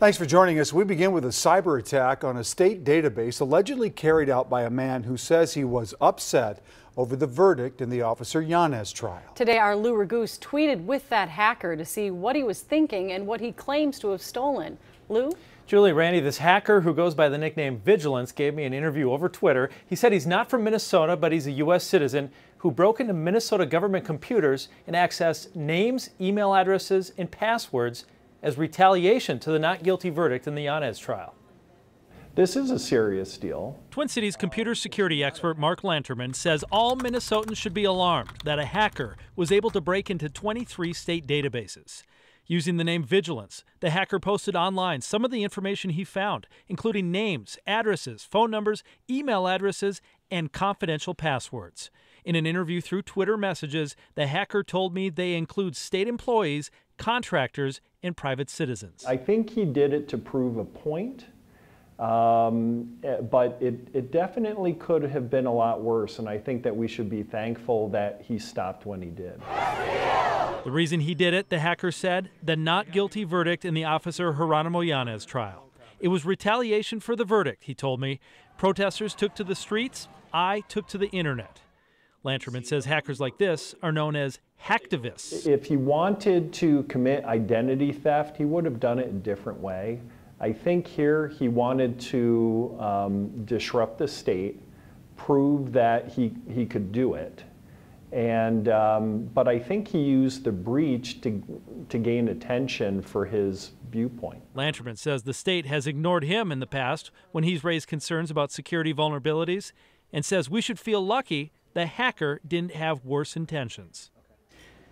Thanks for joining us. We begin with a cyber attack on a state database allegedly carried out by a man who says he was upset over the verdict in the Officer Yanez trial. Today, our Lou Raguse tweeted with that hacker to see what he was thinking and what he claims to have stolen. Lou? Julie, Randy, this hacker who goes by the nickname Vigilance gave me an interview over Twitter. He said he's not from Minnesota, but he's a U.S. citizen who broke into Minnesota government computers and accessed names, email addresses, and passwords as retaliation to the not guilty verdict in the Yanez trial. This is a serious deal. Twin Cities computer security expert Mark Lanterman says all Minnesotans should be alarmed that a hacker was able to break into 23 state databases. Using the name Vigilance, the hacker posted online some of the information he found, including names, addresses, phone numbers, email addresses, and confidential passwords. In an interview through Twitter messages, the hacker told me they include state employees, contractors, and private citizens. I think he did it to prove a point, but it definitely could have been a lot worse, and I think that we should be thankful that he stopped when he did. The reason he did it, the hacker said, the not guilty verdict in the Officer Jeronimo Yanez trial. It was retaliation for the verdict, he told me. Protesters took to the streets, I took to the internet. Lanterman says hackers like this are known as hacktivists. If he wanted to commit identity theft, he would have done it a different way. I think here he wanted to disrupt the state, prove that he could do it. And, but I think he used the breach to gain attention for his viewpoint. Lanterman says the state has ignored him in the past when he's raised concerns about security vulnerabilities, and says we should feel lucky the hacker didn't have worse intentions.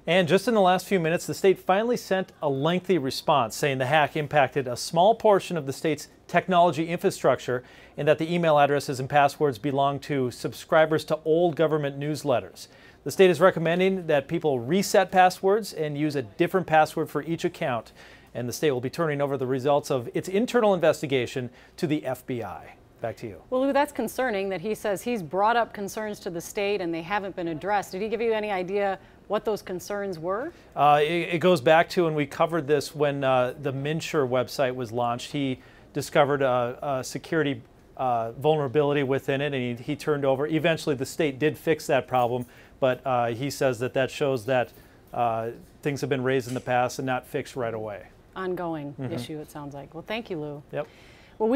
And just in the last few minutes, the state finally sent a lengthy response saying the hack impacted a small portion of the state's technology infrastructure and that the email addresses and passwords belong to subscribers to old government newsletters. The state is recommending that people reset passwords and use a different password for each account. And the state will be turning over the results of its internal investigation to the FBI. Back to you. Well, Lou, that's concerning that he says he's brought up concerns to the state and they haven't been addressed. Did he give you any idea what those concerns were? It goes back to, and we covered this when the Minsure website was launched. He discovered a security vulnerability within it, and he turned over. Eventually, the state did fix that problem, but he says that shows that things have been raised in the past and not fixed right away. Ongoing issue, it sounds like. Well, thank you, Lou. Yep. Well,